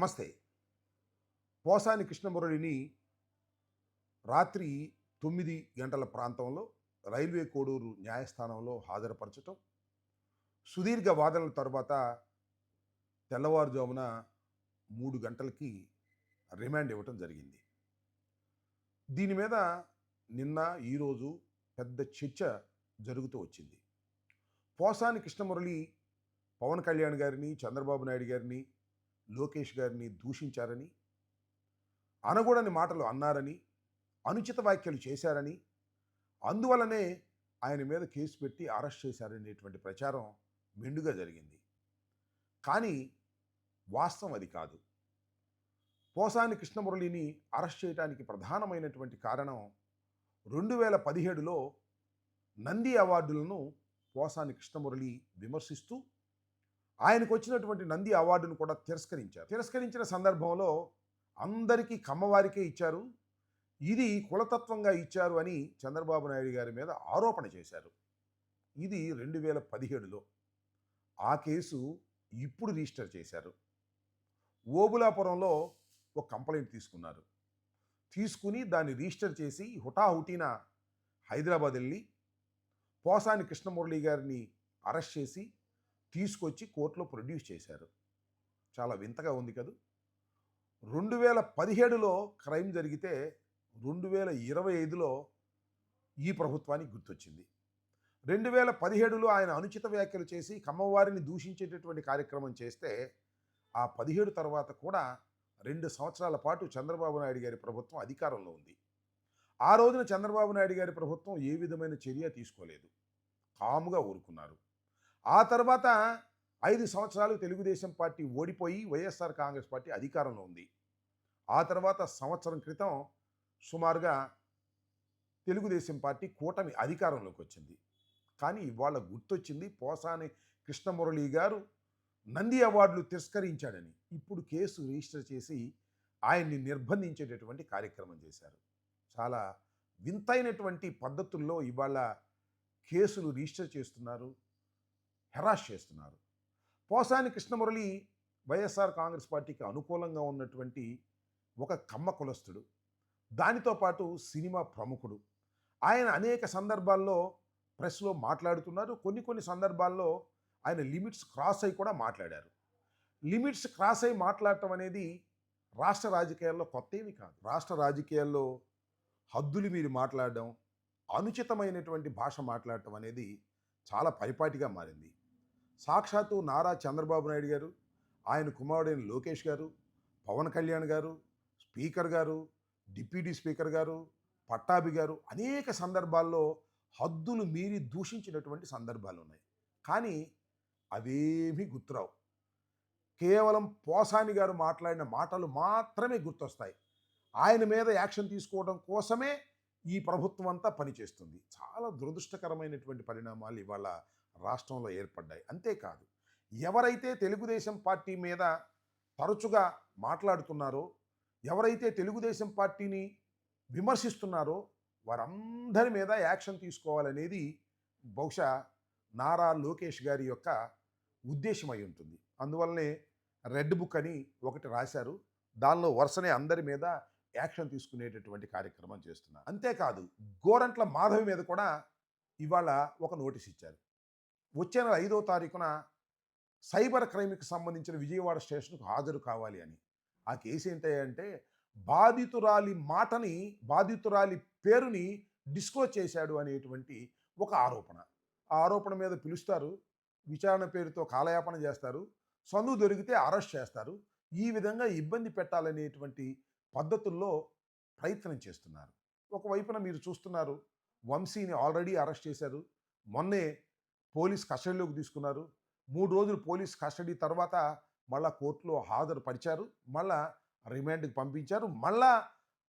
నమస్తే. పోసాని కృష్ణమురళిని రాత్రి 9 గంటల ప్రాంతంలో రైల్వే కోడూరు న్యాయస్థానంలో హాజరుపరచటం, సుదీర్ఘ వాదనల తర్వాత తెల్లవారుజామున 3 గంటలకి రిమాండ్ ఇవ్వటం జరిగింది. దీని మీద నిన్న, ఈరోజు పెద్ద చర్చ జరుగుతూ వచ్చింది. పోసాని కృష్ణమురళి పవన్ కళ్యాణ్ గారిని, చంద్రబాబు నాయుడు గారిని, లోకేష్ గారిని దూషించారని, అనకూడని మాటలు అన్నారని, అనుచిత వ్యాఖ్యలు చేశారని, అందువలనే ఆయన మీద కేసు పెట్టి అరెస్ట్ చేశారనేటువంటి ప్రచారం మెండుగా జరిగింది. కానీ వాస్తవం అది కాదు. పోసాని కృష్ణమురళిని అరెస్ట్ చేయడానికి ప్రధానమైనటువంటి కారణం 2017లో నంది అవార్డులను పోసాని కృష్ణమురళి విమర్శిస్తూ ఆయనకు వచ్చినటువంటి నంది అవార్డును కూడా తిరస్కరించారు. తిరస్కరించిన సందర్భంలో అందరికీ కమ్మవారికే ఇచ్చారు, ఇది కులతత్వంగా ఇచ్చారు అని చంద్రబాబు నాయుడు గారి మీద ఆరోపణ చేశారు. ఇది 2017లో. ఆ కేసు ఇప్పుడు రిజిస్టర్ చేశారు. ఓబులాపురంలో ఒక కంప్లైంట్ తీసుకున్నారు. తీసుకుని దాన్ని రిజిస్టర్ చేసి హుటాహుటిన హైదరాబాద్ వెళ్ళి పోసాని కృష్ణమురళి గారిని అరెస్ట్ చేసి తీసుకొచ్చి కోర్టులో ప్రొడ్యూస్ చేశారు. చాలా వింతగా ఉంది కదా. 2017లో క్రైమ్ జరిగితే 2025లో ఈ ప్రభుత్వానికి గుర్తొచ్చింది. 2017లో ఆయన అనుచిత వ్యాఖ్యలు చేసి కమ్మవారిని దూషించేటటువంటి కార్యక్రమం చేస్తే ఆ 17 తర్వాత కూడా 2 సంవత్సరాల పాటు చంద్రబాబు నాయుడు గారి ప్రభుత్వం అధికారంలో ఉంది. ఆ రోజున చంద్రబాబు నాయుడు గారి ప్రభుత్వం ఏ విధమైన చర్య తీసుకోలేదు, కాముగా ఊరుకున్నారు. ఆ తర్వాత 5 సంవత్సరాలు తెలుగుదేశం పార్టీ ఓడిపోయి వైఎస్ఆర్ కాంగ్రెస్ పార్టీ అధికారంలో ఉంది. ఆ తర్వాత సంవత్సరం క్రితం సుమారుగా తెలుగుదేశం పార్టీ కూటమి అధికారంలోకి వచ్చింది. కానీ ఇవాళ గుర్తొచ్చింది పోసాని కృష్ణమురళి గారు నంది అవార్డులు తిరస్కరించాడని. ఇప్పుడు కేసు రిజిస్టర్ చేసి ఆయన్ని నిర్బంధించేటటువంటి కార్యక్రమం చేశారు. చాలా వింతైనటువంటి పద్ధతుల్లో ఇవాళ కేసులు రిజిస్టర్ చేస్తున్నారు, హెరాస్ చేస్తున్నారు. పోసాని కృష్ణమురళి వైఎస్ఆర్ కాంగ్రెస్ పార్టీకి అనుకూలంగా ఉన్నటువంటి ఒక కమ్మ కులస్తుడు, దానితో పాటు సినిమా ప్రముఖుడు. ఆయన అనేక సందర్భాల్లో ప్రెస్లో మాట్లాడుతున్నారు. కొన్ని సందర్భాల్లో ఆయన లిమిట్స్ క్రాస్ అయి కూడా మాట్లాడారు. లిమిట్స్ క్రాస్ అయి మాట్లాడటం అనేది రాష్ట్ర రాజకీయాల్లో కొత్త ఏమీ కాదు. రాష్ట్ర రాజకీయాల్లో హద్దులు మీరి మాట్లాడడం, అనుచితమైనటువంటి భాష మాట్లాడటం అనేది చాలా పరిపాటిగా మారింది. సాక్షాత్తు నారా చంద్రబాబు నాయుడు గారు, ఆయన కుమారుడైన లోకేష్ గారు, పవన్ కళ్యాణ్ గారు, స్పీకర్ గారు, డిప్యూటీ స్పీకర్ గారు, పట్టాభి గారు అనేక సందర్భాల్లో హద్దులు మీరి దూషించినటువంటి సందర్భాలు ఉన్నాయి. కానీ అవేమీ గుర్తురావు. కేవలం పోసాని గారు మాట్లాడిన మాటలు మాత్రమే గుర్తొస్తాయి. ఆయన మీద యాక్షన్ తీసుకోవడం కోసమే ఈ ప్రభుత్వం అంతా పనిచేస్తుంది. చాలా దురదృష్టకరమైనటువంటి పరిణామాలు ఇవాళ రాష్ట్రంలో ఏర్పడ్డాయి. అంతేకాదు, ఎవరైతే తెలుగుదేశం పార్టీ మీద తరచుగా మాట్లాడుతున్నారో, ఎవరైతే తెలుగుదేశం పార్టీని విమర్శిస్తున్నారో వారందరి మీద యాక్షన్ తీసుకోవాలనేది బహుశా నారా లోకేష్ గారి యొక్క ఉద్దేశమై ఉంటుంది. అందువల్లనే రెడ్ బుక్ అని ఒకటి రాశారు. దానిలో వరుసనే అందరి మీద యాక్షన్ తీసుకునేటటువంటి కార్యక్రమం చేస్తున్నారు. అంతేకాదు, గోరంట్ల మాధవి మీద కూడా ఇవాళ ఒక నోటీస్ ఇచ్చారు. వచ్చే నెల 5వ తారీఖున సైబర్ క్రైమ్కి సంబంధించిన విజయవాడ స్టేషన్కు హాజరు కావాలి అని. ఆ కేసు ఏంటంటే బాధితురాలి పేరుని డిస్క్లోజ్ చేశాడు అనేటువంటి ఒక ఆరోపణ. ఆ ఆరోపణ మీద పిలుస్తారు, విచారణ పేరుతో కాలయాపన చేస్తారు, సందు దొరికితే అరెస్ట్ చేస్తారు. ఈ విధంగా ఇబ్బంది పెట్టాలనేటువంటి పద్ధతుల్లో ప్రయత్నం చేస్తున్నారు. ఒకవైపున మీరు చూస్తున్నారు, వంశీని ఆల్రెడీ అరెస్ట్ చేశారు. మొన్నే పోలీస్ కస్టడీలోకి తీసుకున్నారు. 3 రోజులు పోలీస్ కస్టడీ తర్వాత మళ్ళా కోర్టులో హాజరుపరిచారు, మళ్ళా రిమాండ్కి పంపించారు, మళ్ళా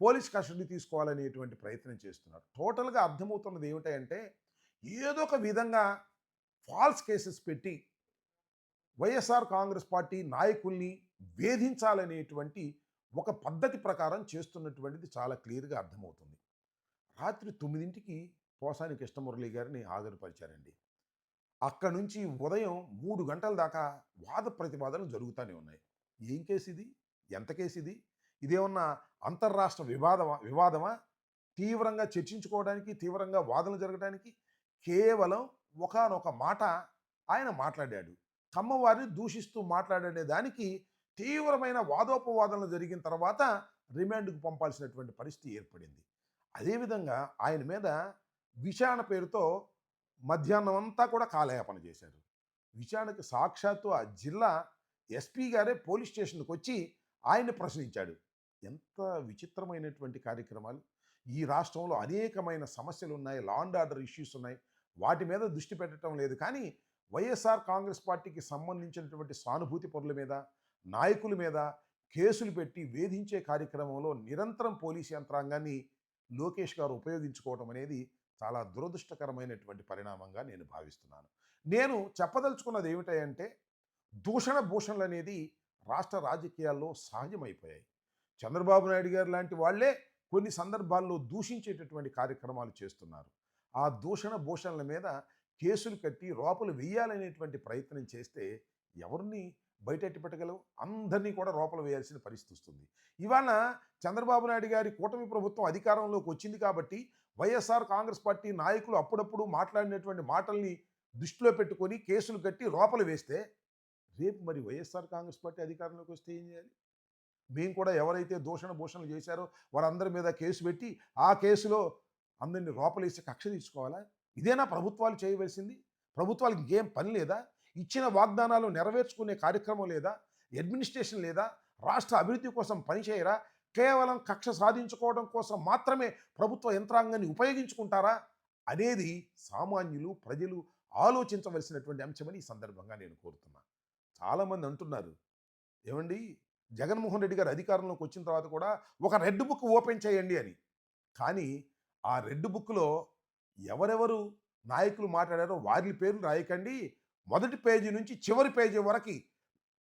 పోలీస్ కస్టడీ తీసుకోవాలనేటువంటి ప్రయత్నం చేస్తున్నారు. టోటల్గా అర్థమవుతున్నది ఏమిటంటే ఏదో ఒక విధంగా ఫాల్స్ కేసెస్ పెట్టి వైఎస్ఆర్ కాంగ్రెస్ పార్టీ నాయకుల్ని వేధించాలనేటువంటి ఒక పద్ధతి ప్రకారం చేస్తున్నటువంటిది చాలా క్లియర్గా అర్థమవుతుంది. రాత్రి 9కి పోసాని కృష్ణమురళి గారిని హాజరుపరిచారండి. అక్కడి నుంచి ఉదయం 3 గంటల దాకా వాద ప్రతివాదనలు జరుగుతూనే ఉన్నాయి. ఏం కేసు ఇది? ఎంత కేసు ఇది? ఇదేమన్నా అంతర్రాష్ట్ర వివాదమా? తీవ్రంగా చర్చించుకోవడానికి, తీవ్రంగా వాదనలు జరగడానికి కేవలం ఒకానొక మాట ఆయన మాట్లాడాడు. కమ్మవారిని దూషిస్తూ మాట్లాడనే దానికి తీవ్రమైన వాదోపవాదనలు జరిగిన తర్వాత రిమాండ్‌కు పంపాల్సినటువంటి పరిస్థితి ఏర్పడింది. అదేవిధంగా ఆయన మీద విచారణ పేరుతో మధ్యాహ్నం అంతా కూడా కాలయాపన చేశారు. విచారణకు సాక్షాత్తు ఆ జిల్లా ఎస్పీ గారే పోలీస్ స్టేషన్‌కొచ్చి ఆయన్ని ప్రశ్నించాడు. ఎంత విచిత్రమైనటువంటి కార్యక్రమాలు. ఈ రాష్ట్రంలో అనేకమైన సమస్యలున్నాయి. లా అండ్ ఆర్డర్ ఇష్యూస్ ఉన్నాయి. వాటి మీద దృష్టి పెట్టడం లేదు. కానీ వైఎస్ఆర్ కాంగ్రెస్ పార్టీకి సంబంధించినటువంటి సానుభూతి పరుల మీద, నాయకుల మీద కేసులు పెట్టి వేధించే కార్యక్రమంలో నిరంతరం పోలీస్ యంత్రాంగాన్ని లోకేష్ గారు ఉపయోగించుకోవడం అనేది చాలా దురదృష్టకరమైనటువంటి పరిణామంగా నేను భావిస్తున్నాను. నేను చెప్పదలుచుకున్నది ఏమిటంటే దూషణ భూషణలు అనేది రాష్ట్ర రాజకీయాల్లో సహజమైపోయాయి. చంద్రబాబు నాయుడు గారు లాంటి వాళ్ళే కొన్ని సందర్భాల్లో దూషించేటటువంటి కార్యక్రమాలు చేస్తున్నారు. ఆ దూషణ భూషణల మీద కేసులు కట్టి లోపలు వెయ్యాలనేటువంటి ప్రయత్నం చేస్తే ఎవరిని బయటెట్టి పెట్టగలవు? అందరినీ కూడా లోపల వేయాల్సిన పరిస్థితి వస్తుంది. ఇవాళ చంద్రబాబు నాయుడు గారి కూటమి ప్రభుత్వం అధికారంలోకి వచ్చింది కాబట్టి వైఎస్ఆర్ కాంగ్రెస్ పార్టీ నాయకులు అప్పుడప్పుడు మాట్లాడినటువంటి మాటల్ని దృష్టిలో పెట్టుకొని కేసులు కట్టి లోపల వేస్తే రేపు మరి వైఎస్ఆర్ కాంగ్రెస్ పార్టీ అధికారంలోకి వస్తే ఏం చేయాలి? మేము కూడా ఎవరైతే దూషణ భూషణలు చేశారో వారందరి మీద కేసు పెట్టి ఆ కేసులో అందరినీ లోపలేసి కక్ష తీసుకోవాలా? ఇదేనా ప్రభుత్వాలు చేయవలసింది? ప్రభుత్వాలకు ఇంకేం పని లేదా? ఇచ్చిన వాగ్దానాలు నెరవేర్చుకునే కార్యక్రమం లేదా? అడ్మినిస్ట్రేషన్ లేదా? రాష్ట్ర అభివృద్ధి కోసం పనిచేయరా? కేవలం కక్ష సాధించుకోవడం కోసం మాత్రమే ప్రభుత్వ యంత్రాంగాన్ని ఉపయోగించుకుంటారా అనేది సామాన్యులు ప్రజలు ఆలోచించవలసినటువంటి అంశమని ఈ సందర్భంగా నేను కోరుతున్నా. చాలామంది అంటున్నారు, ఏమండి జగన్మోహన్ రెడ్డి గారు అధికారంలోకి వచ్చిన తర్వాత కూడా ఒక రెడ్ బుక్ ఓపెన్ చేయండి అని. కానీ ఆ రెడ్ బుక్లో ఎవరెవరు నాయకులు మాట్లాడారో వారి పేర్లు రాయకండి. మొదటి పేజీ నుంచి చివరి పేజీ వరకు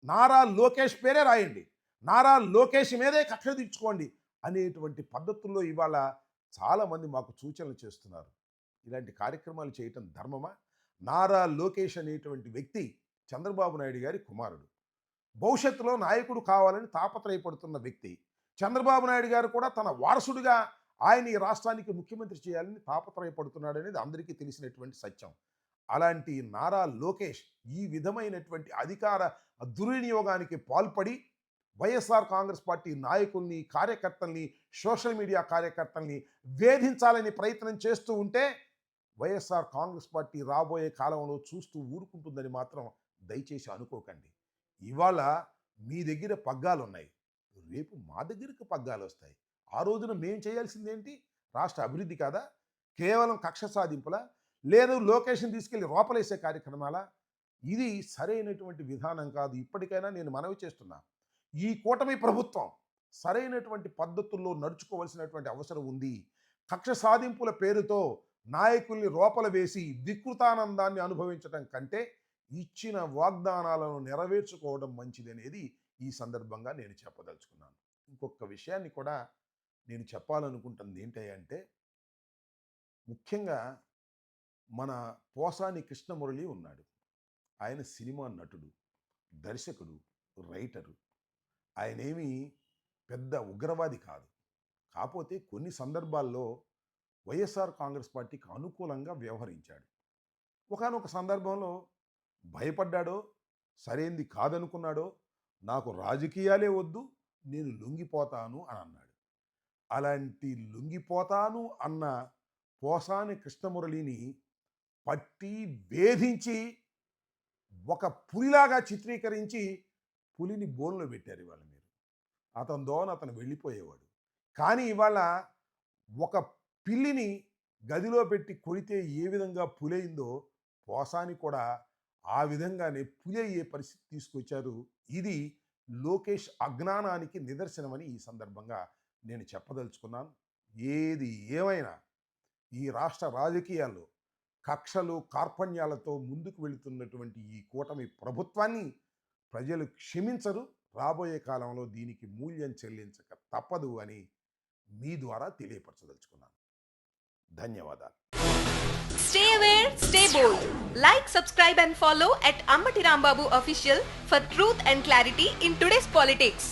నారా లోకేష్ పేరే రాయండి. నారా లోకేష్ మీదే కక్ష తీర్చుకోండి అనేటువంటి పద్ధతుల్లో ఇవాళ చాలామంది మాకు సూచనలు చేస్తున్నారు. ఇలాంటి కార్యక్రమాలు చేయటం ధర్మమా? నారా లోకేష్ అనేటువంటి వ్యక్తి చంద్రబాబు నాయుడు గారి కుమారుడు. భవిష్యత్తులో నాయకుడు కావాలని తాపత్రయపడుతున్న వ్యక్తి. చంద్రబాబు నాయుడు గారు కూడా తన వారసుడిగా ఆయన ఈ రాష్ట్రానికి ముఖ్యమంత్రి చేయాలని తాపత్రయపడుతున్నాడు అనేది అందరికీ తెలిసినటువంటి సత్యం. అలాంటి నారా లోకేష్ ఈ విధమైనటువంటి అధికార దుర్వినియోగానికి పాల్పడి వైఎస్ఆర్ కాంగ్రెస్ పార్టీ నాయకుల్ని, కార్యకర్తల్ని, సోషల్ మీడియా కార్యకర్తల్ని వేధించాలని ప్రయత్నం చేస్తూ ఉంటే వైఎస్ఆర్ కాంగ్రెస్ పార్టీ రాబోయే కాలంలో చూస్తూ ఊరుకుంటుందని మాత్రం దయచేసి అనుకోకండి. ఇవాళ మీ దగ్గర పగ్గాలు ఉన్నాయి, రేపు మా దగ్గరకు పగ్గాలు వస్తాయి. ఆ రోజున మేము చేయాల్సిందేంటి? రాష్ట్ర అభివృద్ధి కాదా? కేవలం కక్ష సాధింపులా? లేదు లోకేషన్ తీసుకెళ్ళి లోపలేసే కార్యక్రమాలా? ఇది సరైనటువంటి విధానం కాదు. ఇప్పటికైనా నేను మనవి చేస్తున్నా, ఈ కూటమి ప్రభుత్వం సరైనటువంటి పద్ధతుల్లో నడుచుకోవాల్సినటువంటి అవసరం ఉంది. కక్ష సాధింపుల పేరుతో నాయకుల్ని లోపల వేసి వికృతానందాన్ని అనుభవించడం కంటే ఇచ్చిన వాగ్దానాలను నెరవేర్చుకోవడం మంచిది అనేది ఈ సందర్భంగా నేను చెప్పదలుచుకున్నాను. ఇంకొక విషయాన్ని కూడా నేను చెప్పాలనుకుంటుంది ఏంటంటే, ముఖ్యంగా మన పోసాని కృష్ణమురళి ఉన్నాడు. ఆయన సినిమా నటుడు, దర్శకుడు, రైటరు. ఆయనేమి పెద్ద ఉగ్రవాది కాదు. కాకపోతే కొన్ని సందర్భాల్లో వైఎస్ఆర్ కాంగ్రెస్ పార్టీకి అనుకూలంగా వ్యవహరించాడు. ఒకానొక సందర్భంలో భయపడ్డాడో, సరైంది కాదనుకున్నాడో, నాకు రాజకీయాలే వద్దు, నేను లొంగిపోతాను అని అన్నాడు. అలాంటి లొంగిపోతాను అన్న పోసాని కృష్ణమురళిని పట్టి వేధించి ఒక పులిలాగా చిత్రీకరించి పులిని బోన్లో పెట్టారు ఇవాళ మీరు. అతని దోన అతను వెళ్ళిపోయేవాడు. కానీ ఇవాళ ఒక పిల్లిని గదిలో పెట్టి కొడితే ఏ విధంగా పులైందో పోసాని కూడా ఆ విధంగానే పులి అయ్యే పరిస్థితి తీసుకొచ్చారు. ఇది లోకేష్ అజ్ఞానానికి నిదర్శనమని ఈ సందర్భంగా నేను చెప్పదలుచుకున్నాను. ఏది ఏమైనా ఈ రాష్ట్ర రాజకీయాల్లో కక్షలు కార్పణ్యాలతో ముందుకు వెళుతున్నటువంటి ఈ కూటమి ప్రభుత్వాన్ని ప్రజలు క్షమించరు. రాబోయే కాలంలో దీనికి మూల్యం చెల్లించక తప్పదు అని మీ ద్వారా తెలియపరచదలుచుకున్నాను. ధన్యవాదాలు. Stay aware, stay bold. Like, subscribe and follow at Ambati Rambabu Official for truth and clarity in today's politics.